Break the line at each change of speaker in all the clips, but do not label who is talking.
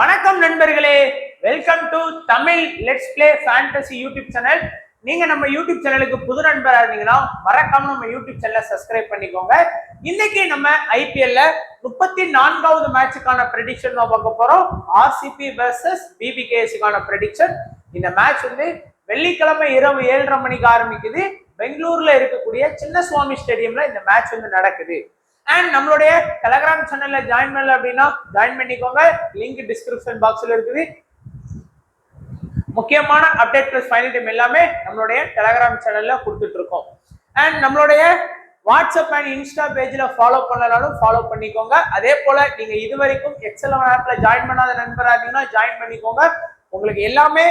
வணக்கம் நண்பர்களே, welcome to Tamil let's play fantasy YouTube channel. நீங்க நம்ம யூடியூப் சேனலுக்கு புது நண்பரா இருந்தீங்கன்னா மறக்காம நம்ம யூடியூப் சேனலை சப்ஸ்கிரைப் பண்ணிக்கோங்க. இன்னைக்கு நம்ம ஐபிஎல்ல 34வது மேட்சுக்கான ப்ரெடிக்ஷன் தான் பார்க்க போறோம். ஆர்சிபி வர்சஸ் பிபிகேஎஸ்க்கான ப்ரெடிக்ஷன். இந்த மேட்ச் வந்து வெள்ளிக்கிழமை இரவு 7:30 மணிக்கு ஆரம்பிக்குது. பெங்களூர்ல இருக்கக்கூடிய சின்னசுவாமி ஸ்டேடியம்ல இந்த மேட்ச் வந்து நடக்குது. அண்ட் நம்மளுடைய டெலகிராம் சேனல்ல ஜாயின் பண்ணல அப்படின்னா ஜாயின் பண்ணிக்கோங்க. லிங்க் டிஸ்கிரிப்ஷன் பாக்ஸ்ல இருக்குது. முக்கியமான அப்டேட் பிளஸ் ஃபைனல் டைம் எல்லாமே நம்மளுடைய டெலகிராம் சேனல்ல கொடுத்துட்டு இருக்கோம். அண்ட் நம்மளுடைய வாட்ஸ்அப் அண்ட் இன்ஸ்டா பேஜ்ல ஃபாலோ பண்ணலாலும் ஃபாலோ பண்ணிக்கோங்க. அதே போல நீங்க இது வரைக்கும் எக்ஸல் ஆப்ல ஜாயின் பண்ணாத நண்பராக இருந்தீங்கன்னா ஜாயின் பண்ணிக்கோங்க. உங்களுக்கு எல்லாமே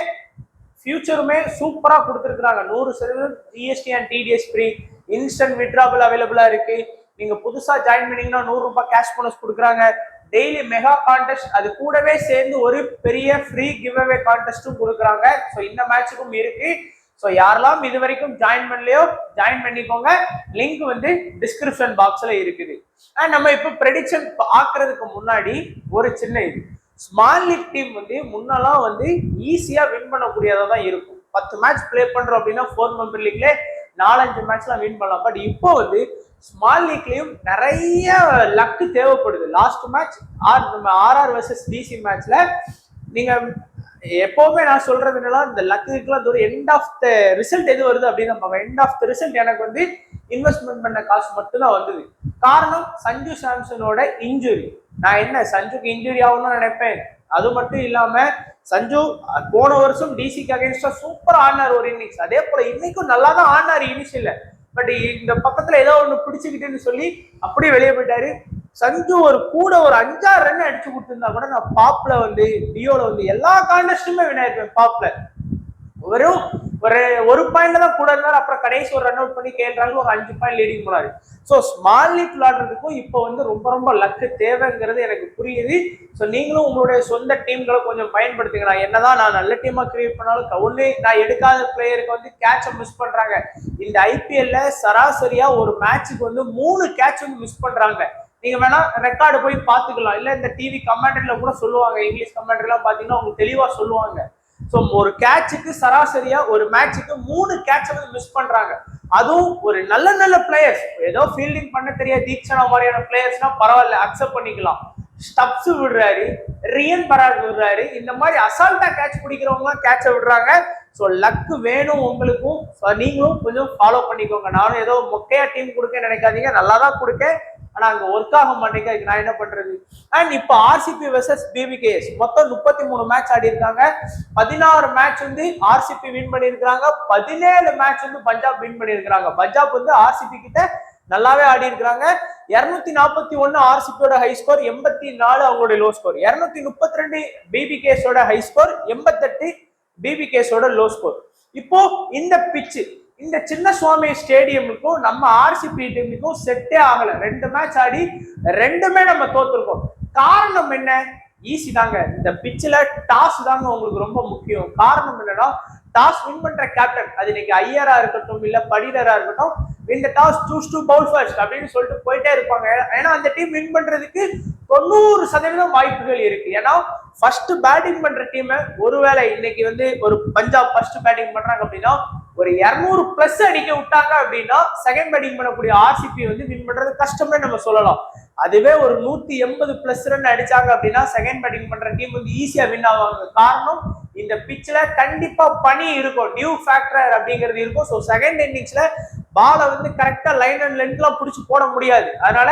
ஃபியூச்சருமே சூப்பரா கொடுத்துருக்காங்க. 100% GST and TDS free, instant withdrawal அவைலபிளா இருக்கு. நீங்க புதுசா ஜாயின் பண்ணீங்கன்னா 100 ரூபாய் கேஷ் போனஸ் கொடுக்குறாங்க. டெய்லி மெகா கான்டெஸ்ட், அது கூடவே சேர்ந்து ஒரு பெரிய ஃப்ரீ கிவ் அவே கான்டெஸ்டும் கொடுக்குறாங்க. ஸோ இந்த மேட்சுக்கும் இருக்கு. ஸோ யாரெல்லாம் இது வரைக்கும் ஜாயின் பண்ணலையோ ஜாயின் பண்ணிக்கோங்க. லிங்க் வந்து டிஸ்கிரிப்ஷன் பாக்ஸ்ல இருக்குது. அண்ட் நம்ம இப்போ ப்ரெடிக்ஷன் ஆக்குறதுக்கு முன்னாடி ஒரு சின்ன இது, ஸ்மால் லீக் டீம் வந்து முன்னெல்லாம் வந்து ஈஸியா வின் பண்ணக்கூடியதா தான் இருக்கும். 10 மேட்ச் பிளே பண்றோம் அப்படின்னா 4 மெம்பர் லீக்ல 4-5 மேட்ச்லாம் வின் பண்ணலாம். பட் இப்போ வந்து ஸ்மால் லீக்லயும் நிறைய லக்கு தேவைப்படுது. Last match RR versus DC மேட்ச்ல நீங்க எப்பவுமே நான் சொல்றது என்னன்னா, இந்த லக்குக்கெல்லாம் ஒரு எண்ட் ஆஃப் த ரிசல்ட் எது வருது அப்படின்னு நம்ம எண்ட் ஆஃப் த ரிசல்ட் எனக்கு வந்து இன்வெஸ்ட்மெண்ட் பண்ண காசு மட்டும்தான் வந்தது. காரணம் சஞ்சு சாம்சனோட இன்ஜுரி. நான் என்ன சஞ்சுக்கு இன்ஜுரி ஆகணும்னு நினைப்பேன். அது மட்டும் இல்லாம சஞ்சு போன வருஷம் டிசிக்கு அகைன்ஸ்டா சூப்பர் ஆடினார் ஒரு இன்னிங்ஸ். அதே போல இன்னைக்கும் நல்லா தான் ஆடினார் இனிஷியல்ல. பட் இந்த பக்கத்துல ஏதோ ஒண்ணு பிடிச்சுக்கிட்டுன்னு சொல்லி அப்படியே வெளியே போயிட்டாரு. சஞ்சு ஒரு 5-6 ரன் அடிச்சு கொடுத்திருந்தா கூட நான் பாப்ல வந்து டியோல வந்து எல்லா கான்டெஸ்டுமே வின் ஆயிருப்பேன். பாப்ல வெறும் ஒரு பாயிண்ட்ல தான் கூட இருந்தாரு. அப்புறம் கடைசி ஒரு ரன் அவுட் பண்ணி கேள்றாங்க, ஒரு 5 பாயிண்ட் லீடிங் போனாரு. ஸோ ஸ்மால் லீக் விளையாடுறதுக்கும் இப்போ வந்து ரொம்ப ரொம்ப லக்கு தேவைங்கிறது எனக்கு புரியுது. ஸோ நீங்களும் உங்களுடைய சொந்த டீம்களை கொஞ்சம் பயன்படுத்திக்கலாம். என்னதான் நான் நல்ல டீமா கிரியேட் பண்ணாலும் ஒண்ணு நான் எடுக்காத பிளேயருக்கு வந்து கேட்சை மிஸ் பண்றாங்க. இந்த ஐபிஎல்ல சராசரியா ஒரு மேட்சுக்கு வந்து 3 கேட்ச் வந்து மிஸ் பண்றாங்க. நீங்க வேணா ரெக்கார்டு போய் பாத்துக்கலாம். இல்ல இந்த டிவி கமெண்ட்ரில கூட சொல்லுவாங்க, இங்கிலீஷ் கமெண்ட்ரி எல்லாம் பாத்தீங்கன்னா உங்களுக்கு தெளிவா சொல்லுவாங்க. ஸோ ஒரு கேட்சுக்கு சராசரியா ஒரு மேட்சுக்கு 3 கேட்ச் வந்து மிஸ் பண்றாங்க. அதுவும் ஒரு நல்ல நல்ல பிளேயர்ஸ், ஏதோ ஃபீல்டிங் பண்ண தெரியாது தீக்ஷனா மாதிரியான பிளேயர்ஸ்னா பரவாயில்ல, அக்செப்ட் பண்ணிக்கலாம். ஸ்டப்ஸ் விடுறாரு, ரியன் பராக் விடுறாரு, இந்த மாதிரி அசால்ட்டா கேட்ச் பிடிக்கிறவங்க கேட்சை விடுறாங்க. ஸோ லக்கு வேணும் உங்களுக்கும். நீங்களும் கொஞ்சம் ஃபாலோ பண்ணிக்கோங்க. நானும் ஏதோ மொக்கையா டீம் கொடுக்க நினைக்காதீங்க, நல்லா தான் கொடுக்க. ஆனா அங்க ஒர்க் ஆக மாட்டேங்க. நான் என்ன பண்றது? அண்ட் இப்போ ஆர்சிபி வர்சஸ் பிபிகேஎஸ் மொத்தம் 33 மேட்ச் ஆடி இருக்காங்க. 16 மேட்ச் வந்து ஆர்சிபி வின் பண்ணிருக்காங்க. 17 மேட்ச் வந்து பஞ்சாப் வின் பண்ணிருக்காங்க. பஞ்சாப் வந்து ஆர்சிபி கிட்ட நல்லாவே ஆடி இருக்கிறாங்க. 241 ஆர்சிபியோட ஹை ஸ்கோர், 84 அவங்களுடைய லோ ஸ்கோர். 232 பிபிகேஎஸோட ஹை ஸ்கோர், 88 பிபிகேஎஸோட லோ ஸ்கோர். இப்போ இந்த பிச்சு இந்த சின்னசுவாமி ஸ்டேடியமுக்கும் நம்ம ஆர்சிபி டீமுக்கும் செட்டே ஆகல. 2 மேட்ச் ஆடி 2மே நம்ம தோத்துருக்கோம். காரணம் என்ன? ஈஸி தாங்க. இந்த பிச்சில் டாஸ் தாங்க உங்களுக்கு ரொம்ப முக்கியம். காரணம் என்னன்னா, டாஸ் வின் பண்ற கேப்டன், அது இன்னைக்கு ஐயரா இருக்கட்டும் இல்ல படிடரா இருக்கட்டும், இந்த toss choose to bowl first அப்படின்னு சொல்லிட்டு போயிட்டே இருப்பாங்க. ஏன்னா அந்த டீம் வின் பண்றதுக்கு 90% வாய்ப்புகள் இருக்கு. ஏன்னா ஃபர்ஸ்ட் பேட்டிங் பண்ற டீம் ஒருவேளை இன்னைக்கு வந்து ஒரு பஞ்சாப் ஃபர்ஸ்ட் பேட்டிங் பண்றாங்க அப்படின்னா ஒரு 200+ அடிக்க விட்டாங்க அப்படின்னா செகண்ட் பேட்டிங் பண்ணக்கூடிய ஆர்சிபி வந்து வின் பண்றது கஷ்டம்னு நம்ம சொல்லலாம். அதுவே ஒரு 180+ ரன் அடிச்சாங்க அப்படின்னா செகண்ட் பேட்டிங் பண்ற டீம் வந்து ஈஸியா வின் ஆவாங்க. காரணம் இந்த பிச்ல கண்டிப்பா பனி இருக்கும், டியூ ஃபேக்டர் அப்படிங்கிறது இருக்கும். ஸோ செகண்ட் இன்னிங்ஸ்ல பாலை வந்து கரெக்டா லைன் அண்ட் லென்த்லாம் பிடிச்சி போட முடியாது. அதனால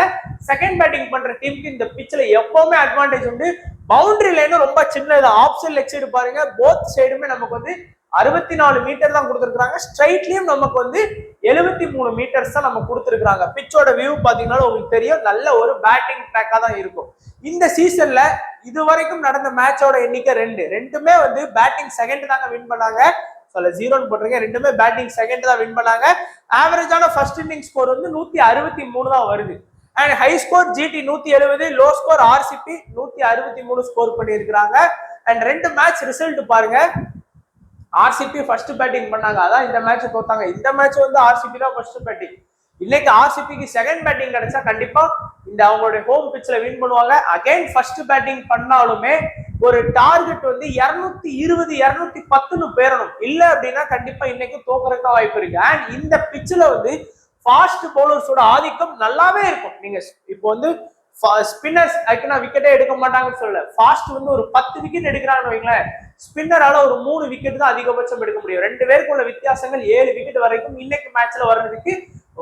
செகண்ட் பேட்டிங் பண்ற டீமுக்கு இந்த பிச்ல எப்பவுமே அட்வான்டேஜ் உண்டு. பவுண்டரி லைனும் ரொம்ப சின்னது. ஆஃப் சைடு லெக் சைடு பாருங்க, போத் சைடுமே நமக்கு வந்து 64 மீட்டர் தான் கொடுத்துருக்காங்க. ஸ்ட்ரைட்லயும் நமக்கு வந்து 73 மீட்டர்ஸ் தான் நம்ம கொடுத்துருக்காங்க. பிச்சோட வியூ பாத்தீங்கன்னா உங்களுக்கு தெரியும், நல்ல ஒரு பேட்டிங் ட்ராக்கா தான் இருக்கும். இந்த சீசன்ல இது வரைக்கும் நடந்த மேட்சோட எண்ணிக்கை 2. ரெண்டுமே வந்து பேட்டிங் செகண்ட் தாங்க வின் பண்ணாங்க. சொல்ல 0ன்னு போட்டிருக்கேன். ரெண்டுமே பேட்டிங் செகண்ட் தான் வின் பண்ணாங்க. ஆவரேஜான ஃபர்ஸ்ட் இன்னிங் ஸ்கோர் வந்து 163 தான் வருது. And high score GT 170, low score RCB 163 score பண்ணியிருக்கிறாங்க. அண்ட் 2 மேட்ச் ரிசல்ட் பாருங்க. ஆர்சிபி ஃபர்ஸ்ட் பேட்டிங் பண்ணாங்க, அதான் இந்த மேட்ச் தோத்தாங்க. இந்த மேட்ச் வந்து ஆர்சிபி தான் ஃபர்ஸ்ட் பேட்டிங். இன்னைக்கு ஆர்சிபிக்கு செகண்ட் பேட்டிங் கிடைச்சா கண்டிப்பா இந்த அவங்களுடைய ஹோம் பிட்ச்ல வின் பண்ணுவாங்க. அகைன் ஃபர்ஸ்ட் பேட்டிங் பண்ணாலுமே ஒரு டார்கெட் வந்து 220 210 பேரணும். இல்ல அப்படின்னா கண்டிப்பா இன்னைக்கு தோக்கறதுக்கு வாய்ப்பு இருக்கு. அண்ட் இந்த பிச்சில் வந்து ஃபாஸ்ட் பவுலர்ஸோட ஆதிக்கம் நல்லாவே இருக்கும். நீங்க இப்போ வந்து ஸ்பின்னர்ஸ் அதுக்கு நான் விக்கெட்டே எடுக்க மாட்டாங்கன்னு சொல்லல. ஃபாஸ்ட் வந்து ஒரு 10 விக்கெட் எடுக்கிறாங்கன்னு வைங்களேன், ஸ்பின்னரால ஒரு 3 விக்கெட் தான் அதிகபட்சம் எடுக்க முடியும். 2 பேருக்கு உள்ள வித்தியாசங்கள் 7 விக்கெட் வரைக்கும் இன்னைக்கு மேட்ச்ல வர்றதுக்கு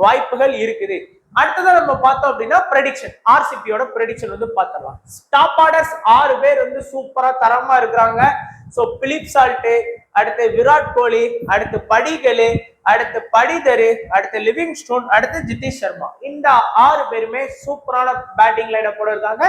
வாய்ப்புகள் இருக்குது. அடுத்ததான் நம்ம பார்த்தோம் அப்படின்னா ப்ரெடிக்ஷன், ஆர்சிபியோட ப்ரெடிக்ஷன் வந்து பார்த்தலாம். டாப் ஆர்டர்ஸ் 6 பேர் வந்து சூப்பரா தரமா இருக்கிறாங்க. சோ பிலிப் சால்ட், அடுத்து விராட் கோலி, அடுத்து படிகல், அடுத்து படிதரு, அடுத்து லிவிங்ஸ்டோன், அடுத்து ஜிதேஷ் சர்மா. இந்த 6 பேருமே சூப்பரான பேட்டிங் லைனை போட இருக்காங்க.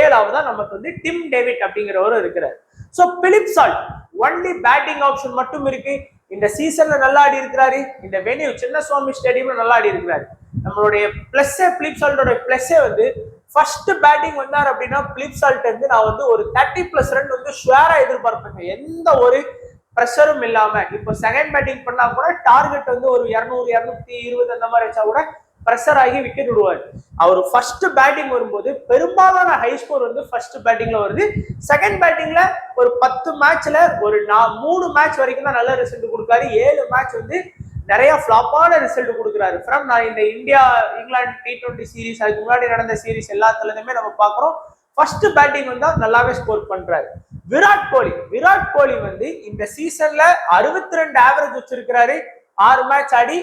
7ஆவதா நமக்கு வந்து டிம் டேவிட் அப்படிங்கிறவரும் இருக்கிறார். So Philip Salt only batting option மட்டும் இருக்கு. இந்த சீசன்ல நல்லா ஆடி இருக்கிறாரு. இந்த வென்யூ சின்னசுவாமி ஸ்டேடியம்ல நல்லா ஆடி இருக்கிறாரு. நம்மளுடைய பிளஸ்ஸே பிலிப் சால்ட்டோட பிளஸ்ஸே வந்து ஃபர்ஸ்ட் பேட்டிங் வந்தார் அப்படின்னா பிலிப் சால்ட் வந்து நான் வந்து ஒரு 30+ ரன் வந்து ஷுவரா எதிர்பார்ப்பேன். எந்த ஒரு ப்ரெஷரும் இல்லாம. இப்போ செகண்ட் பேட்டிங் பண்ணா கூட டார்கெட் வந்து ஒரு 200 220 அந்த மாதிரி வச்சா கூட ப்ரெஷர் ஆகி விக்கெட் விடுவார். அவர் ஃபர்ஸ்ட் பேட்டிங் வரும்போது பெரும்பாலான ஹை ஸ்கோர் வந்து ஃபர்ஸ்ட் பேட்டிங்ல வருது. செகண்ட் பேட்டிங்ல ஒரு 10 மேட்ச்ல ஒரு 3 மேட்ச் வரைக்கும் தான் நல்ல ரிசல்ட் கொடுக்காரு. 7 மேட்ச் வந்து நிறைய ஃபிளாப்பான ரிசல்ட் கொடுக்குறாரு. ஃப்ரம் நான் இந்த இந்தியா இங்கிலாந்து T20 சீரீஸ், அதுக்கு முன்னாடி நடந்த சீரீஸ் எல்லாத்துலயுமே நம்ம பாக்குறோம் ஃபர்ஸ்ட் பேட்டிங் வந்து நல்லாவே ஸ்கோர் பண்றாரு. விராட் கோலி வந்து இந்த சீசன்ல 62 ஆவரேஜ் வச்சிருக்கிறாரு. 6 மேட்ச் ஆடி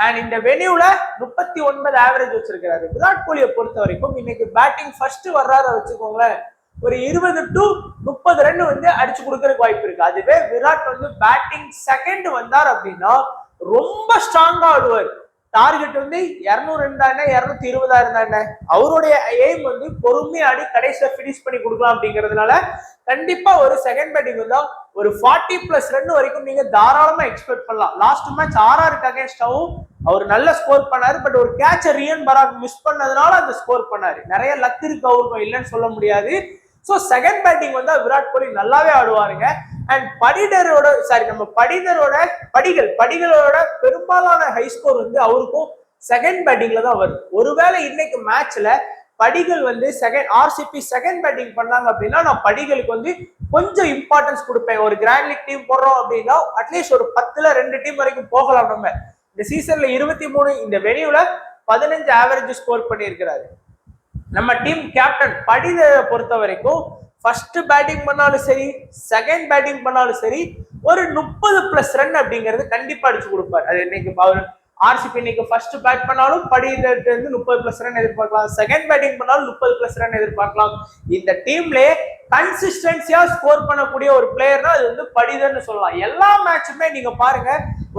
அண்ட் இந்த வென்யூல 39 ஆவரேஜ் வச்சிருக்கிறாரு. விராட் கோலியை பொறுத்த வரைக்கும் இன்னைக்கு பேட்டிங் ஃபர்ஸ்ட் வர்றாரு வச்சுக்கோங்களேன், ஒரு 20 to 30 ரன் வந்து அடிச்சு கொடுக்கறதுக்கு வாய்ப்பு இருக்கு. அதுவே விராட் வந்து பேட்டிங் செகண்ட் வந்தார் அப்படின்னா ரொம்ப ஸ்ட்ராங்கா ஆடுவார். டார்கெட் வந்து 200 இருந்தா 220 இருந்தா அவருடைய எய்ம் வந்து பொறுமையா ஆடி கடைசியில பினிஷ் பண்ணி கொடுக்கலாம். அப்படிங்கிறதுனால கண்டிப்பா ஒரு செகண்ட் பேட்டிங் வந்தா ஒரு 40+ ரன் வரைக்கும் நீங்க தாராளமா எக்ஸ்பெக்ட் பண்ணலாம். லாஸ்ட் மேட்ச் RRக்கு அகைன்ஸ்டாவும் அவர் நல்ல ஸ்கோர் பண்ணாரு. பட் ஒரு கேட்ச ரியன் பராக் மிஸ் பண்ணதுனால அந்த ஸ்கோர் பண்ணாரு. நிறைய லக் இருக்கு அவருக்கும், இல்லைன்னு சொல்ல முடியாது. சோ செகண்ட் பேட்டிங் வந்தா விராட் கோலி நல்லாவே ஆடுவாருங்க. அண்ட் படிகளோட பெரும்பாலான ஹை ஸ்கோர் வந்து அவருக்கும் செகண்ட் பேட்டிங்ல தான் வருது. ஒருவேளை இன்னைக்கு மேட்ச்ல படிகள் வந்து ஆர்சிபி செகண்ட் பேட்டிங் பண்ணாங்க அப்படின்னா நான் படிகளுக்கு வந்து கொஞ்சம் இம்பார்ட்டன்ஸ் கொடுப்பேன். ஒரு கிராண்ட் லீக் டீம் போடுறோம் அப்படின்னா அட்லீஸ்ட் ஒரு 10ல 2 டீம் வரைக்கும் போகலாம். நம்ம இந்த சீசன்ல 23 இந்த வென்யூல 15 ஆவரேஜ் ஸ்கோர் பண்ணியிருக்கிறாரு. நம்ம டீம் கேப்டன் படிதரை பொறுத்த வரைக்கும் ஃபர்ஸ்ட் பேட்டிங் பண்ணாலும் சரி, செகண்ட் பேட்டிங் பண்ணாலும் சரி, ஒரு 30+ ரன் அப்படிங்கிறது கண்டிப்பா அடிச்சு கொடுப்பாரு. அது இன்னைக்கு அவர் ஆர்சிபி இன்னைக்கு ஃபர்ஸ்ட் பேட் பண்ணாலும் படிதர்கிட்ட இருந்து 30+ ரன் எதிர்பார்க்கலாம். செகண்ட் பேட்டிங் பண்ணாலும் 30+ ரன் எதிர்பார்க்கலாம். இந்த டீம்லயே கன்சிஸ்டன்சியா ஸ்கோர் பண்ணக்கூடிய ஒரு பிளேயர்னா அது வந்து படிதர்னு சொல்லலாம். எல்லா மேட்சுமே நீங்க பாருங்க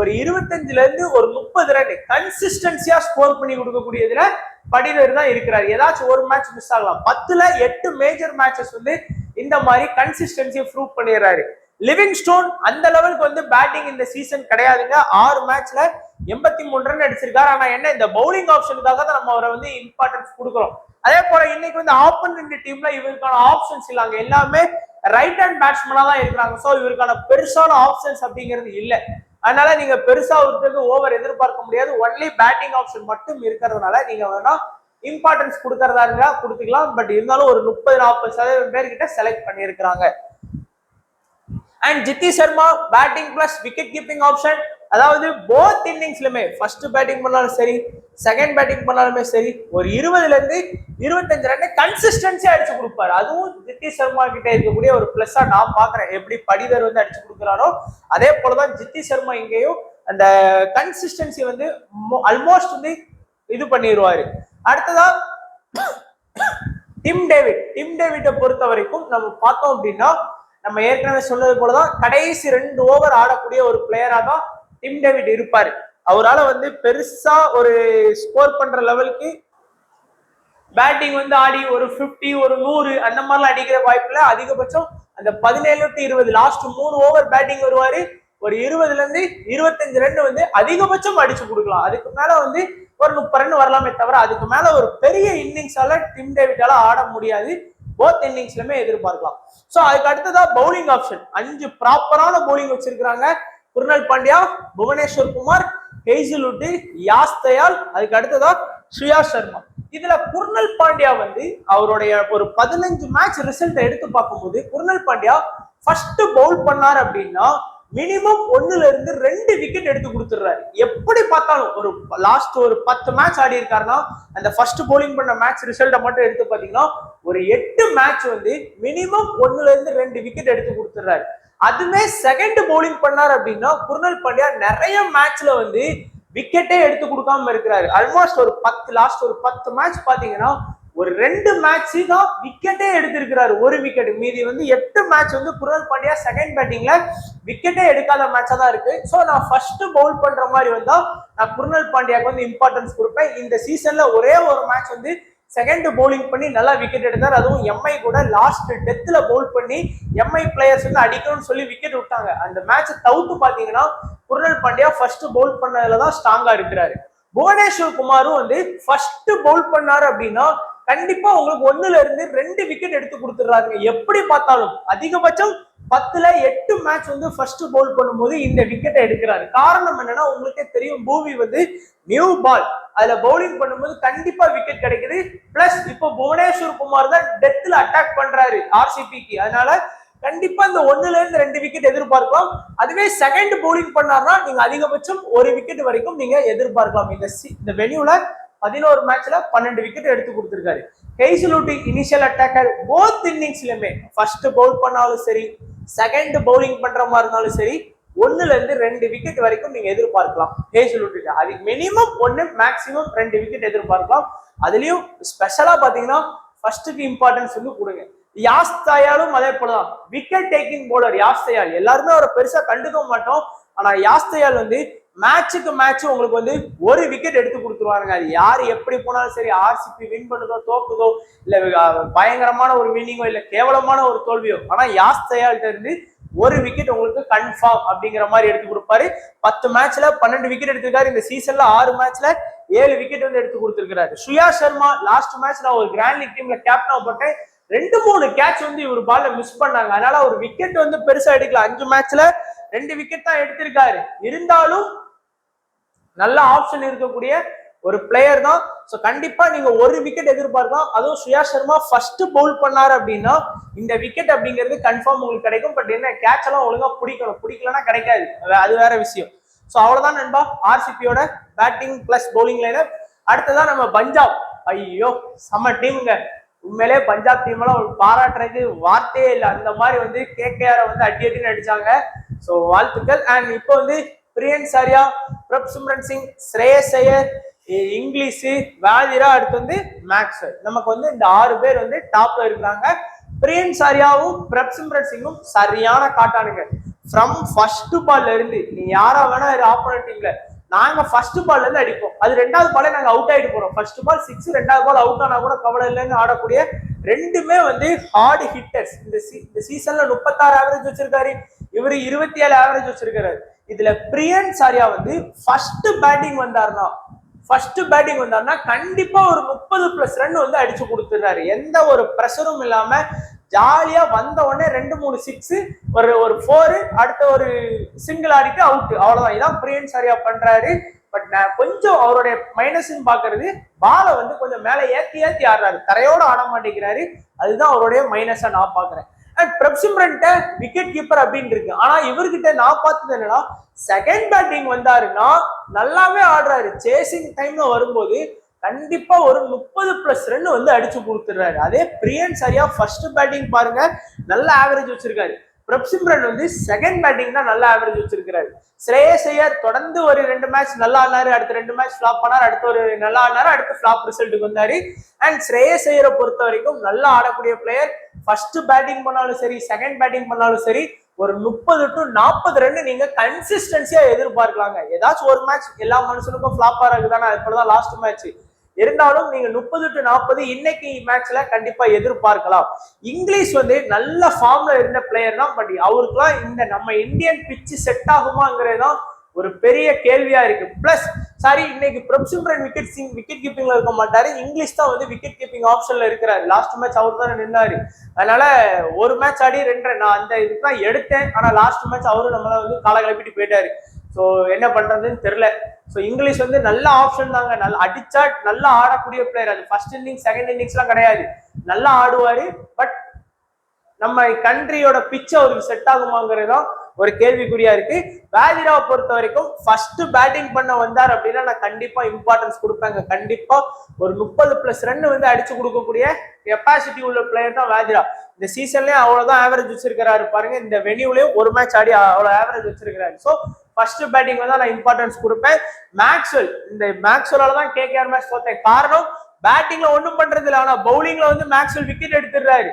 ஒரு 25ல இருந்து ஒரு 30 ரன் கன்சிஸ்டன்சியா ஸ்கோர் பண்ணி கொடுக்கக்கூடியதுல படிதர் தான் இருக்கிறார். ஏதாச்சும் ஒரு மேட்ச் மிஸ் ஆகலாம். 10ல 8 மேஜர் மேட்சஸ் வந்து இந்த மாதிரி கன்சிஸ்டன்சியை ப்ரூவ் பண்ணிடுறாரு. லிவிங்ஸ்டோன் அந்த லெவலுக்கு வந்து பேட்டிங் இந்த சீசன் கிடையாதுங்க. 6 மேட்ச்ல 83 ரன் அடிச்சிருக்காரு. ஆனா என்ன, இந்த பவுலிங் ஆப்ஷனுக்காக தான் நம்ம அவரை வந்து இம்பார்ட்டன்ஸ் கொடுக்குறோம். அதே போல இன்னைக்கு வந்து ஆப்போனன்ட் டீம்ல இவருக்கான ஆப்ஷன்ஸ் இல்லாங்க, எல்லாமே ரைட் ஹேண்ட் பேட்ஸ்மேனா தான் இருக்கிறாங்க. சோ இவருக்கான பெருசான ஆப்ஷன்ஸ் அப்படிங்கிறது இல்ல. அதனால நீங்க பெருசா ஒருத்தருக்கு ஓவர் எதிர்பார்க்க முடியாது. ஒன்லி பேட்டிங் ஆப்ஷன் மட்டும் இருக்கிறதுனால நீங்க வேணா இம்பார்ட்டன்ஸ் கொடுக்கறதா இருந்தா கொடுத்துக்கலாம். பட் இருந்தாலும் ஒரு 30-40% பேர்கிட்ட செலக்ட் பண்ணியிருக்கிறாங்க. And Jitesh Sharma batting plus wicket keeping option, அதாவது போத் இன்னிங்ஸ்லுமே ஃபர்ஸ்ட் பேட்டிங் பண்ணாலும் சரி, செகண்ட் பேட்டிங் பண்ணாலுமே சரி, ஒரு 20ல இருந்து 25 ரன் கன்சிஸ்டன்சியா அடிச்சு கொடுப்பாரு. அதுவும் ஜிதேஷ் சர்மா கிட்ட இருக்கக்கூடிய ஒரு பிளஸ்ஸா நான் பாக்குறேன். எப்படி படிதர் வந்து அடிச்சு கொடுக்குறாரோ அதே போலதான் ஜிதேஷ் சர்மா இங்கேயும் அந்த கன்சிஸ்டன்சி வந்து ஆல்மோஸ்ட் வந்து இது பண்ணிடுவாரு. அடுத்ததா டிம் டேவிட்டை பொறுத்த வரைக்கும் நம்ம பார்த்தோம் அப்படின்னா நம்ம ஏற்கனவே சொன்னது போலதான் கடைசி 2 ஓவர் ஆடக்கூடிய ஒரு பிளேயரா தான் டிம் டேவிட் இருப்பாரு. அவரால் வந்து பெருசா ஒரு ஸ்கோர் பண்ற லெவலுக்கு பேட்டிங் வந்து ஆடி ஒரு 50 ஒரு 100 அந்த மாதிரிலாம் அடிக்கிற வாய்ப்புல அதிகபட்சம் அந்த 17 to 20 லாஸ்ட் 3 ஓவர் பேட்டிங் வருவாரு. ஒரு 20ல இருந்து 25 ரன் வந்து அதிகபட்சம் அடிச்சு கொடுக்கலாம். அதுக்கு மேல வந்து ஒரு 30 ரன் வரலாமே தவிர அதுக்கு மேல ஒரு பெரிய இன்னிங்ஸால டிம் டேவிட்டால ஆட முடியாது. போத் இன்னிங்ஸ்லுமே எதிர்பார்க்கலாம். சோ அதுக்கு அடுத்ததா பவுலிங் ஆப்ஷன் 5 ப்ராப்பரான பவுலிங் வச்சிருக்காங்க. குர்னல் பாண்டியா, புவனேஸ்வர் குமார், ஹேசல்வுட், யாஸ் தயால், அதுக்கு அடுத்ததா ஸ்ரேயாஸ் சர்மா. இதுல குர்னல் பாண்டியா வந்து அவருடைய ஒரு 15 மேட்ச் ரிசல்ட் எடுத்து பார்க்கும்போது குர்னல் பாண்டியா ஃபர்ஸ்ட் பவுல் பண்ணார் அப்படின்னா மினிமம் 1-2 விக்கெட் எடுத்து கொடுத்துடுறாரு. எப்படி பார்த்தாலும் ஒரு லாஸ்ட் ஒரு 10 மேட்ச் ஆடி இருக்காருன்னா அந்த ஃபர்ஸ்ட் பவுலிங் பண்ண மேட்ச் ரிசல்ட்டை மட்டும் எடுத்து பாத்தீங்கன்னா ஒரு 8 மேட்ச் வந்து மினிமம் 1-2 விக்கெட் எடுத்து கொடுத்துடுறாரு. அதுவே செகண்ட் பவுலிங் பண்ணார் அப்படின்னா குர்னல் பாண்டியா நிறைய மேட்ச்ல வந்து விக்கெட்டே எடுத்து கொடுக்காம இருக்கிறாரு. ஆல்மோஸ்ட் ஒரு 10 மேட்ச் பாத்தீங்கன்னா ஒரு 2 மேட்ச் தான் விக்கெட்டே எடுத்திருக்கிறாரு, ஒரு விக்கெட். மீதி வந்து 8 மேட்ச் வந்து குர்னல் பாண்டியா செகண்ட் பேட்டிங்ல விக்கெட்டே எடுக்காத மேட்சா தான் இருக்கு. ஸோ நான் ஃபர்ஸ்ட் பவுல் பண்ற மாதிரி வந்தா நான் குர்னல் பாண்டியாவுக்கு வந்து இம்பார்ட்டன்ஸ் கொடுப்பேன். இந்த சீசன்ல ஒரே ஒரு மேட்ச் வந்து செகண்ட் பவுலிங் பண்ணி நல்லா விக்கெட் எடுத்தார். அதுவும் எம்ஐ கூட லாஸ்ட் டெத்ல பவுல் பண்ணி எம்ஐ பிளேயர்ஸ் வந்து அடிக்கணும்னு சொல்லி விக்கெட் விட்டாங்க. அந்த மேட்ச் தவிர்த்து பாத்தீங்கன்னா குர்னல் பாண்டியா ஃபர்ஸ்ட் பவுல் பண்ணதுலதான் ஸ்ட்ராங்கா இருக்கிறாரு. புவனேஸ்வர் குமாரும் வந்து ஃபர்ஸ்ட் பவுல் பண்ணாரு அப்படின்னா கண்டிப்பா உங்களுக்கு 1-2 விக்கெட் எடுத்து கொடுத்துடுறாங்க. எப்படி பார்த்தாலும் அதிகபட்சம் 10-8 மேட்ச் வந்து ஃபர்ஸ்ட் பவுல் பண்ணும்போது இந்த விக்கெட்டை எடுக்கிறாரு. காரணம் என்னன்னா உங்களுக்கே தெரியும், பூவி வந்து நியூ பால் அதுல பவுலிங் பண்ணும்போது கண்டிப்பா விக்கெட் கிடைக்குது. பிளஸ் இப்போ புவனேஸ்வர் குமார் தான் டெத்ல அட்டாக் பண்றாரு ஆர்சிபிக்கு. அதனால கண்டிப்பா இந்த 1-2 விக்கெட் எதிர்பார்க்கலாம். அதுவே செகண்ட் பவுலிங் பண்ணார்னா நீங்க அதிகபட்சம் 1 விக்கெட் வரைக்கும் நீங்க எதிர்பார்க்கலாம். இந்த வெனியூல 11 மேட்ச்ல 12 விக்கெட் எடுத்து கொடுத்திருக்காரு. ஹேசல்வுட் இனிஷியல் அட்டாக்கர் போத் இன்னிங்ஸ்லயுமே ஃபர்ஸ்ட் பவுல் பண்ணாலும் சரி செகண்ட் பவுலிங் பண்ற மாதிரி இருந்தாலும் சரி 1-2 விக்கெட் வரைக்கும் நீங்க எதிர்பார்க்கலாம் ஹேசல்வுட். அது மினிமம் 1 மேக்சிமம் 2 விக்கெட் எதிர்பார்க்கலாம். அதுலயும் ஸ்பெஷலா பாத்தீங்கன்னா ஃபர்ஸ்ட்டுக்கு இம்பார்ட்டன்ஸ் வந்து கொடுங்க. யாஸ் தயாலும் அதே போலதான் விக்கெட் டேக்கிங் பவுலர் யாஸ் தயால். எல்லாருமே அவரை பெருசா கண்டுக்க மாட்டோம். ஆனா யாஸ் தயால் வந்து மேட்சுக்கு மேட்ச் உங்களுக்கு வந்து 1 விக்கெட் எடுத்து கொடுத்துருவாங்க. அது யாரு எப்படி போனாலும் சரி, ஆர்சிபி வின் பண்ணுதோ தோக்குதோ இல்ல பயங்கரமான ஒரு வின்னிங்கோ இல்ல கேவலமான ஒரு தோல்வியோ, ஆனா யாஸ் தயால்கிட்ட இருந்து 1 விக்கெட் உங்களுக்கு கன்ஃபார்ம் அப்படிங்கிற மாதிரி எடுத்து கொடுப்பாரு. 10 மேட்ச்ல 12 விக்கெட் எடுத்திருக்காரு. இந்த சீசன்ல 6 மேட்ச்ல 7 விக்கெட் வந்து எடுத்து கொடுத்திருக்காரு. சுயா சர்மா லாஸ்ட் மேட்ச் நான் ஒரு கிராண்ட் லீக் டீம்ல கேப்டனா போட்டேன். 2-3 கேட்ச் வந்து இவர் பால்ல மிஸ் பண்ணாங்க. அதனால ஒரு விக்கெட் வந்து பெருசா எடுக்கல. 5 மேட்ச்ல 2 விக்கெட் தான் எடுத்திருக்காரு. இருந்தாலும் நல்ல ஆப்ஷன் இருக்கக்கூடிய ஒரு பிளேயர் தான். சோ கண்டிப்பா நீங்க 1 விக்கெட் எதிர்பார்க்கலாம். அதுவும் சுயா சர்மா ஃபர்ஸ்ட் பவுல் பண்ணாரு அப்படின்னா இந்த விக்கெட் அப்படிங்கிறது கன்ஃபார்ம் உங்களுக்கு கிடைக்கும். பட் என்ன கேட்ச் எல்லாம் ஒழுங்கா பிடிக்கலன்னா கிடைக்காது, அது வேற விஷயம். சோ அவ்வளவுதான் நண்பா ஆர்சிபியோட பேட்டிங் பிளஸ் பவுலிங் லைனர். அடுத்ததான் நம்ம பஞ்சாப். ஐயோ செம்ம டீமுங்க. உண்மையிலே பஞ்சாப் டீம் எல்லாம் பாராட்டுறதுக்கு வார்த்தையே இல்லை. அந்த மாதிரி வந்து கேகேஆரை வந்து அடின்னு அடிச்சாங்க. ஸோ வாழ்த்துக்கள். அண்ட் இப்போ வந்து பிரியன் சாரியா, பிரப்சிம்ரன் சிங், ஸ்ரேயஸ் ஐயர், இங்கிலீஷ், வாதிரா, அடுத்து வந்து மேக்ஸ். நமக்கு வந்து இந்த 6 பேர் வந்து டாப்ல இருக்கிறாங்க. பிரியன் சாரியாவும் பிரப்சிம்ரன் சிங்கும் சரியான காட்டானுங்க. ஃப்ரம் ஃபர்ஸ்ட் பால்ல இருந்து நீ யாரா வேணா ஆப்போனன்ட் டீம்ல நாங்க ஃபர்ஸ்ட் பால்ல இருந்து அடிப்போம். அது 2வது பாலே நாங்க அவுட் ஆயிட்டு போறோம். ஃபர்ஸ்ட் பால் 6, 2வது பால் அவுட் ஆனா கூட கவலை இல்லைன்னு ஆடக்கூடிய 2மே வந்து ஹார்ட் ஹிட்டர்ஸ். இந்த சீசன்ல 36 ஆவரேஜ் வச்சிருக்காரு. இவரு 27 ஆவரேஜ் வச்சிருக்காரு. இதுல பிரியன் சாரியா வந்து ஃபர்ஸ்ட் பேட்டிங் வந்தாருன்னா கண்டிப்பா ஒரு 30+ ரன் வந்து அடிச்சு கொடுத்துறாரு. எந்த ஒரு பிரஷரும் இல்லாம ஜாலியா வந்த உடனே 2-3 6, ஒரு 4, அடுத்த ஒரு சிங்கிள் ஆடிட்டு அவுட். அவ்வளவுதான். இதான் பிரியன் சாரியா பண்றாரு. பட் நான் கொஞ்சம் அவருடைய மைனஸ் பாக்குறது பாலை வந்து கொஞ்சம் மேல ஏத்தி ஆடுறாரு, தரையோட ஆட மாட்டேங்கிறாரு. அதுதான் அவருடைய மைனஸா நான் பாக்குறேன். அண்ட் பிரப்சிம்ரன்ட்ட விக்கெட் கீப்பர் அப்படின்னு இருக்கு. ஆனா இவர்கிட்ட நான் பார்த்தது என்னன்னா செகண்ட் பேட்டிங் வந்தாருன்னா நல்லாவே ஆடுறாரு. சேசிங் டைம்ல வரும்போது கண்டிப்பா ஒரு 30+ ரன் வந்து அடிச்சு கொடுத்துடுறாரு. அதே பிரியன் சாரியா ஃபர்ஸ்ட் பேட்டிங் பாருங்க நல்ல ஆவரேஜ் வச்சிருக்காரு. பிரப்சிம்ரன் வந்து செகண்ட் பேட்டிங் தான் நல்ல ஆவரேஜ் வச்சிருக்காரு. ஸ்ரேயஸ் ஐயர் தொடர்ந்து ஒரு 2 மேட்ச் நல்லா ஆனாரு, அடுத்த 2 மேட்ச் ஃபிளாப் பண்ணாரு, அடுத்த ஒரு நல்லா ஆனாரு, அடுத்து ஃபிளாப் ரிசல்ட்டுக்கு வந்தாரு. அண்ட் ஸ்ரேயஸ் ஐயரை பொறுத்த வரைக்கும் நல்லா ஆடக்கூடிய பிளேயர். ஃபர்ஸ்ட் பேட்டிங் பண்ணாலும் சரி செகண்ட் பேட்டிங் பண்ணாலும் சரி ஒரு 30 to 40 ரன் நீங்க கன்சிஸ்டன்சியா எதிர்பார்க்கலாங்க. ஏதாச்சும் ஒரு மேட்ச் எல்லா மனுஷனுக்கும் ஃபிளாப் ஆகுதானே, அது போலதான் லாஸ்ட் மேட்ச். இருந்தாலும் நீங்க 30 to 40 இன்னைக்கு மேட்ச்ல கண்டிப்பா எதிர்பார்க்கலாம். இங்கிலீஷ் வந்து நல்ல ஃபார்ம்ல இருந்த பிளேயர் தான். பட் அவருக்குலாம் இந்த நம்ம இந்தியன் பிட்ச் செட் ஆகுமாங்கிறதுதான் ஒரு பெரிய கேள்வியா இருக்கு. பிளஸ் சாரி இன்னைக்கு பிரப்சிம்ரன் விக்கெட் கீப்பிங்ல இருக்க மாட்டாரு. இங்கிலீஷ் தான் வந்து விக்கெட் கீப்பிங் ஆப்ஷன்ல இருக்கிறாரு. லாஸ்ட் மேட்ச் அவர் தான் நின்னாரு. அதனால ஒரு மேட்ச் ஆடி 2 ரன் நான் அந்த இதுதான் எடுத்தேன். ஆனா லாஸ்ட் மேட்ச் அவரு நம்மள வந்து கால கிளப்பிட்டு போயிட்டாரு. ஸோ ஸோ என்ன பண்றதுன்னு தெரியல. ஸோ இங்கிலீஷ் வந்து நல்ல ஆப்ஷன் தாங்க, நல்லா அடிச்சா நல்லா ஆடக்கூடிய பிளேயர். அது ஃபர்ஸ்ட் இன்னிங்ஸ் செகண்ட் இன்னிங்ஸ்லாம் கிடையாது, நல்லா ஆடுவாரு. பட் நம்ம கண்ட்ரியோட பிச் அவருக்கு செட் ஆகுமாங்கிறதுதான் ஒரு கேள்விக்குறியா இருக்கு. வாதிராவை பொறுத்த வரைக்கும் ஃபர்ஸ்ட் பேட்டிங் பண்ண வந்தார் அப்படின்னா நான் கண்டிப்பா இம்பார்ட்டன்ஸ் கொடுப்பேங்க. கண்டிப்பா ஒரு 30+ ரன் வந்து அடிச்சு கொடுக்கக்கூடிய கெப்பாசிட்டி உள்ள பிளேயர் தான் வாதிரா. இந்த சீசன்லயே அவ்வளவுதான் ஆவரேஜ் வச்சிருக்கிறாரு பாருங்க. இந்த வெனியூலயும் ஒரு மேட்ச் ஆடி அவ்வளவு ஆவரேஜ் வச்சிருக்கிறாரு. ஸோ ஃபர்ஸ்ட் பேட்டிங் வந்து நான் இம்பார்ட்டன்ஸ் கொடுப்பேன். மேக்ஸ்வெல், இந்த மேக்ஸ்வெல்லால தான் கேகேஆர் மேட்ச் தோத்தேன். காரணம் பேட்டிங்ல ஒன்றும் பண்றது இல்லை, ஆனா பவுலிங்ல வந்து மேக்ஸ்வெல் விக்கெட் எடுத்துடுறாரு.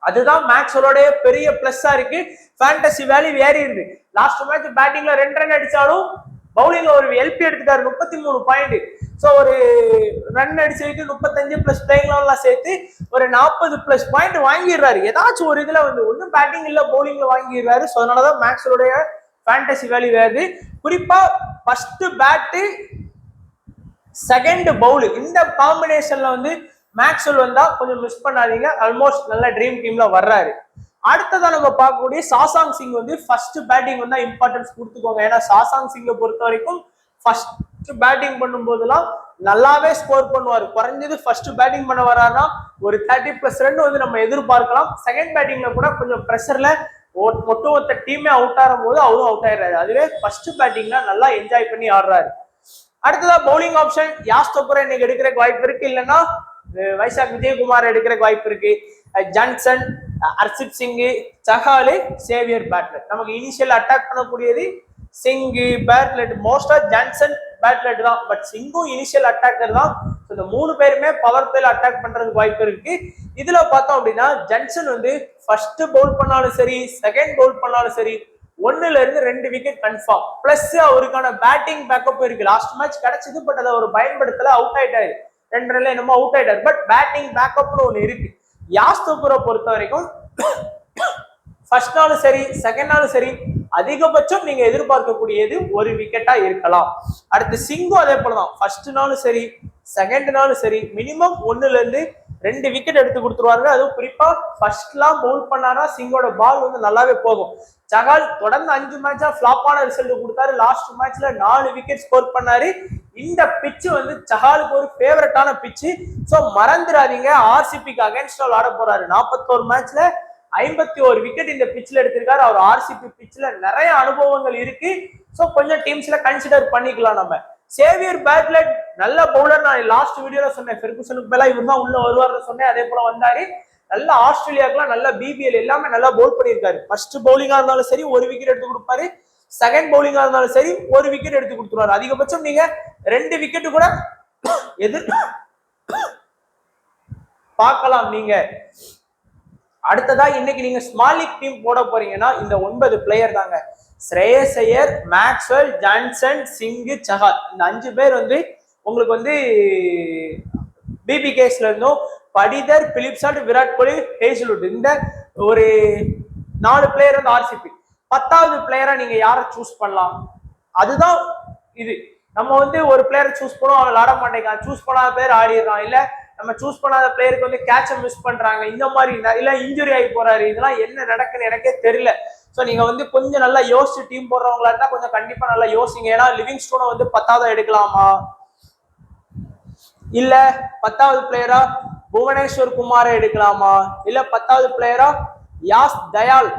அதுதான் மேக்ஸ்வெலோட பெரிய பிளஸ்ஸா இருக்கு. ஃபேண்டசி வேல்யூ ஏறி இருக்கு. லாஸ்ட் மேட்ச் பேட்டிங்ல 2 ரன் அடிச்சாலும் பவுலிங்ல ஒரு எல்பி எடுத்துட்டாரு 33 பாயிண்ட். ஸோ ஒரு ரன் அடிச்சுட்டு 35+ பிளேயிங் லெவல்லாம் சேர்த்து ஒரு 40+ பாயிண்ட் வாங்கிடுறாரு. ஏதாச்சும் ஒரு இதுல வந்து ஒன்னும் பேட்டிங் இல்ல பவுலிங்ல வாங்கிடுறாரு. ஸோ அதனாலதான் மேக்ஸ்வெலோட ஃபேண்டசி வேல்யூ வேறு. குறிப்பா ஃபர்ஸ்ட் பேட்டு செகண்ட் பவுல் இந்த காம்பினேஷன்ல வந்து மேக்ஸ்வெல் வந்தா கொஞ்சம் மிஸ் பண்ணாதீங்க. ஆல்மோஸ்ட் நல்ல ட்ரீம் டீம்ல வர்றாரு. அடுத்ததான் நம்ம பார்க்கக்கூடிய சாசாங் சிங் வந்து ஃபர்ஸ்ட் பேட்டிங் வந்து இம்பார்ட்டன்ஸ் கொடுத்துக்கோங்க. ஏன்னா சாசாங் சிங்கை பொறுத்த வரைக்கும் ஃபர்ஸ்ட் பேட்டிங் பண்ணும் போதெல்லாம் நல்லாவே ஸ்கோர் பண்ணுவார். குறைஞ்சது ஃபர்ஸ்ட் பேட்டிங் பண்ண வரானா ஒரு 30+ ரன் வந்து நம்ம எதிர்பார்க்கலாம். செகண்ட் பேட்டிங்ல கூட கொஞ்சம் ப்ரெஷர்ல ஒட்டுமொத்த டீமே அவுட் ஆகும் போது அவரும் அவுட் ஆயிடுறாரு. அதுவே ஃபர்ஸ்ட் பேட்டிங்ல நல்லா என்ஜாய் பண்ணி ஆடுறாரு. அடுத்ததா பவுலிங் ஆப்ஷன் யாஸ் தொப்பரை இன்னைக்கு எடுக்கிறதுக்கு வாய்ப்பு இருக்கு, இல்லைன்னா வைசாக் விஜயகுமார் எடுக்கிறதுக்கு வாய்ப்பு இருக்கு. Johnson, Harshit Singh, Chahal, Xavier Bartlett. நமக்கு இனிஷியல் அட்டாக் பண்ணக்கூடியது சிங்கு, பேட்லெட். மோஸ்டா ஜான்சன் பேட்லெட் தான், பட் சிங்கும் இனிஷியல் அட்டாக்கர் தான். இந்த 3 பேருமே பவர் பிளேல அட்டாக் பண்றதுக்கு வாய்ப்பு இருக்கு. இதுல பார்த்தோம் அப்படின்னா ஜான்சன் வந்து ஃபர்ஸ்ட் பவுல் பண்ணாலும் சரி செகண்ட் பவுல் பண்ணாலும் சரி 1ல இருந்து 2 விக்கெட் கன்ஃபார்ம். பிளஸ் அவருக்கான பேட்டிங் பேக்கப் இருக்கு. லாஸ்ட் மேட்ச் கிடைச்சது, பட் அதை ஒரு பயன்படுத்தல, அவுட் ஆயிட்டாரு. 2 ரன்ல என்னமோ அவுட் ஆயிட்டாரு. பட் பேட்டிங் பேக்கப்னு ஒண்ணு இருக்கு. யாஸ் தொப்பரை பொறுத்த வரைக்கும் ஃபர்ஸ்ட் நாளும் சரி செகண்ட் நாளும் சரி அதிகபட்சம் நீங்க எதிர்பார்க்கக்கூடியது 1 விக்கெட்டா இருக்கலாம். அடுத்து சிங்கும் அதே போலதான், ஃபர்ஸ்ட் நாளும் சரி செகண்ட் நாளும் சரி மினிமம் 1ல இருந்து 2 விக்கெட் எடுத்து கொடுத்துருவாங்க. அதுவும் குறிப்பா ஃபர்ஸ்ட்லாம் பவுல் பண்ணாரா சிங்கோட பால் வந்து நல்லாவே போகும். சஹால் தொடர்ந்து 5 மேட்சா ஃபிளாப்பான ரிசல்ட் கொடுத்தாரு. லாஸ்ட் மேட்ச்ல 4 விக்கெட் ஸ்கோர் பண்ணாரு. இந்த பிச்சு வந்து சஹாலுக்கு ஒரு ஃபேவரட்டான பிச்சு. ஸோ மறந்துடாதீங்க, ஆர்சிபிக்கு அகைன்ஸ்டா ஆட போறாரு. 41 மேட்ச்ல 51 விக்கெட் இந்த பிச்சில் எடுத்திருக்காரு. அவர் ஆர்சிபி பிச்சில் நிறைய அனுபவங்கள் இருக்கு. ஸோ கொஞ்சம் டீம்ஸ்ல கன்சிடர் பண்ணிக்கலாம். நம்ம சேவியர் பேட்லெட் நல்ல பவுலர். நான் லாஸ்ட் வீடியோல சொன்னேன், ஃபெர்குசனுக்கு மேல இவர் தான் உள்ள வருவார்னு சொன்னேன். அதே போல வந்தாரு. நல்ல ஆஸ்திரேலியாவுக்குலாம் நல்ல பிபிஎல் எல்லாமே நல்லா பவுல் பண்ணியிருக்காரு. ஃபர்ஸ்ட் பவுலிங்கா இருந்தாலும் சரி 1 விக்கெட் எடுத்து கொடுப்பாரு. செகண்ட் பவுலிங்கா இருந்தாலும் சரி 1 விக்கெட் எடுத்து கொடுத்துருவாரு. அதிகபட்சம் நீங்க 2 விக்கெட் கூட எதிர் பார்க்கலாம் நீங்க. அடுத்ததா இன்னைக்கு நீங்க ஸ்மால் லீக் டீம் போட போறீங்கன்னா இந்த 9 பிளேயர் தாங்க. ஸ்ரேயஸ் ஐயர், மேக்ஸ்வெல், ஜான்சன், சிங், சஹால். இந்த 5 பேர் வந்து உங்களுக்கு வந்து பிபிகேஸ்ல இருந்தும் படிதர், பிலிப்சாட், விராட் கோலி, ஹேசல்வுட் இந்த ஒரு 4 பிளேயர் வந்து ஆர்சிபி. 10வது பிளேயரா நீங்க யாரை சூஸ் பண்ணலாம்? அதுதான் இது. நம்ம வந்து ஒரு பிளேயரை சூஸ் பண்ணுவோம், அவன் ஆட மாட்டேங்கான். சூஸ் பண்ணாத பிளேயர் ஆடிடுறான். இல்ல நம்ம சூஸ் பண்ணாத பிளேயருக்கு வந்து கேட்ச மிஸ் பண்றாங்க. இந்த மாதிரி இல்ல இன்ஜுரி ஆகி போறாரு. இதெல்லாம் என்ன நடக்குன்னு எனக்கே தெரியல. ஸோ நீங்க வந்து கொஞ்சம் நல்லா யோசிச்சு டீம் போடுறவங்களா இருந்தா கொஞ்சம் கண்டிப்பா நல்லா யோசிங்க. ஏன்னா லிவிங்ஸ்டோனை வந்து 10வது எடுக்கலாமா, இல்ல 10வது பிளேயரா புவனேஸ்வர் குமாரை எடுக்கலாமா, இல்ல 10வது பிளேயரா யாஸ் தயால்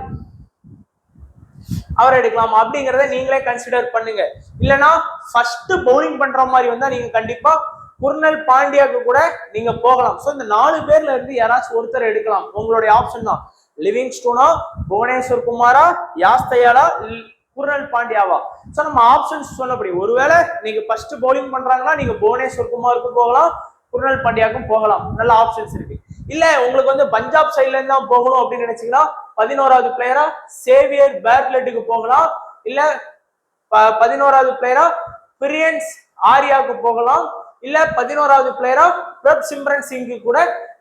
அவரை எடுக்கலாமா அப்படிங்கிறத நீங்களே கன்சிடர் பண்ணுங்க. இல்லைன்னா ஃபர்ஸ்ட் பவுலிங் பண்ற மாதிரி வந்தா நீங்க கண்டிப்பா குர்னல் பாண்டியாக்கு கூட நீங்க போகலாம். ஸோ இந்த 4 பேர்ல இருந்து யாராச்சும் ஒருத்தர் எடுக்கலாம். உங்களுடைய ஆப்ஷன் தான். லிவிங்ஸ்டோனா, புவனேஸ்வர் குமாரா, யாஸ் தயாலா, குர்னல் பாண்டியாவா. ஸோ நம்ம ஆப்ஷன்ஸ் சொன்னபடி ஒருவேளை நீங்க ஃபர்ஸ்ட் பவுலிங் பண்றாங்கன்னா நீங்க புவனேஸ்வர் குமாருக்கும் போகலாம், குர்னல் பாண்டியாக்கும் போகலாம். நல்ல ஆப்ஷன்ஸ் இருக்கு. இல்ல உங்களுக்கு வந்து பஞ்சாப் சைட்ல இருந்து தான் போகணும் அப்படின்னு நினைச்சீங்கன்னா 11வது பிளேயரா சேவியர் பேட்லெட்டுக்கு போகலாம். இல்ல 11வது பிளேயரா பிரியன்ஸ் ஆரியாவுக்கு போகலாம். இல்ல 11வது பிளேயரா பிரப் சிம்ரன் சிங்கு கூட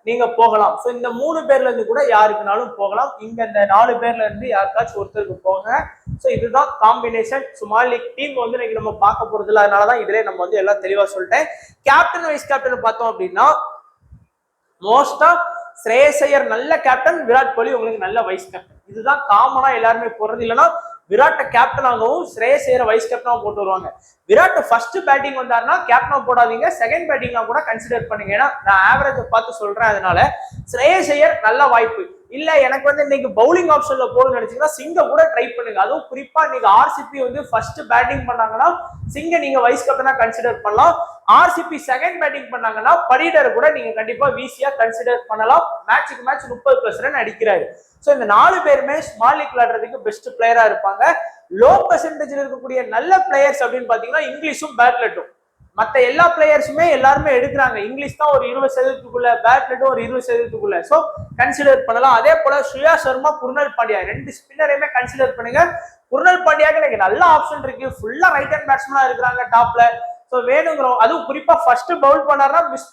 நீங்க போகலாம். ஸோ இந்த 3 பேர்ல இருந்து கூட யாருக்குனாலும் போகலாம். இங்க இந்த 4 பேர்ல இருந்து யாருக்காச்சும் ஒருத்தருக்கு போங்க. ஸோ இதுதான் காம்பினேஷன். ஸ்மால் லீக் டீம் வந்து இன்னைக்கு நம்ம பார்க்க போறது இல்லை. அதனாலதான் இதுல நம்ம வந்து எல்லாம் தெளிவா சொல்லிட்டேன். கேப்டன் வைஸ் கேப்டன் பார்த்தோம் அப்படின்னா மோஸ்டா ஸ்ரேயஸ் ஐயர் நல்ல கேப்டன், விராட் கோலி உங்களுக்கு நல்ல வைஸ் கேப்டன். இதுதான் காமனா எல்லாருமே போறது. இல்லைன்னா விராட்டை கேப்டனாகவும் ஸ்ரேயஸ் ஐயரை வைஸ் கேப்டனா போட்டு வருவாங்க. விராட் ஃபர்ஸ்ட் பேட்டிங் வந்தாருன்னா கேப்டனா போடாதீங்க, செகண்ட் பேட்டிங்லாம் கூட கன்சிடர் பண்ணுங்க. ஏன்னா நான் ஆவரேஜை பார்த்து சொல்றேன். அதனால ஸ்ரேயஸ் ஐயர் நல்ல வாய்ப்பு. இல்ல எனக்கு இன்னைக்கு பவுலிங் ஆப்ஷன்ல போகணும்னு நினைச்சீங்கன்னா சிங்க கூட ட்ரை பண்ணுங்க. அதுவும் குறிப்பா இன்னைக்கு ஆர்சிபி ஃபர்ஸ்ட் பேட்டிங் பண்ணாங்கன்னா சிங்க நீங்க வைஸ் கேப்டனா கன்சிடர் பண்ணலாம். ஆர்சிபி செகண்ட் பேட்டிங் பண்ணாங்கன்னா படிடர் கூட நீங்க கண்டிப்பா வீசியா கன்சிடர் பண்ணலாம். மேட்சுக்கு மேட்ச் 30+ ரன் அடிக்கிறாரு. சோ இந்த 4 பேருமே ஸ்மால் லீக் விளையாடுறதுக்கு பெஸ்ட் பிளேயரா இருப்பாங்க. லோ பெர்சன்டேஜ்ல இருக்கக்கூடிய நல்ல பிளேயர்ஸ் அப்படின்னு பாத்தீங்கன்னா இங்கிலீஷும் பேட்லெட்டும். மத்த எல்லா பிளேயர்ஸுமே எல்லாருமே எடுக்கிறாங்க. இங்கிலீஷ் தான் ஒரு 20%, பேட்லெட்டும் ஒரு 20%. சோ கன்சிடர் பண்ணலாம். அதே போல ஸ்ரேயா சர்மா, குர்னல் பாண்டியா 2 ஸ்பின்னரையுமே கன்சிடர் பண்ணுங்க. குர்னல் பாண்டியாக்கு எனக்கு நல்ல ஆப்ஷன் இருக்கு. ஃபுல்லா ரைட் ஹேண்ட் பேட்ஸ்மேனா இருக்கிறாங்க டாப்ல. ஸோ வேணுங்கிறோம். அதுவும் குறிப்பா ஃபர்ஸ்ட் பவுல் பண்ணாருன்னா மிஸ்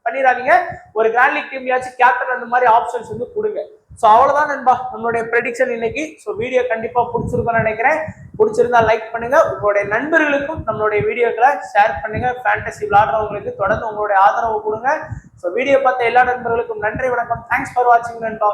பண்ணிடாதீங்க. ஒரு கிராண்ட் லீக் டீம்லயாச்சும் கேப்டன் அந்த மாதிரி ஆப்ஷன்ஸ் கொடுங்க. ஸோ அவ்வளவுதான் நண்பா நம்மளுடைய ப்ரெடிக்ஷன் இன்னைக்கு. ஸோ வீடியோ கண்டிப்பா பிடிச்சிருக்கும்னு நினைக்கிறேன். பிடிச்சிருந்தா லைக் பண்ணுங்க. உங்களுடைய நண்பர்களுக்கும் நம்மளுடைய வீடியோக்களை ஷேர் பண்ணுங்க. ஃபேண்டசி விளையாடுறவங்களுக்கு தொடர்ந்து உங்களுடைய ஆதரவு கொடுங்க. ஸோ வீடியோ பார்த்த எல்லா நண்பர்களுக்கும் நன்றி, வணக்கம். தேங்க்ஸ் ஃபார் வாட்சிங் நண்பா.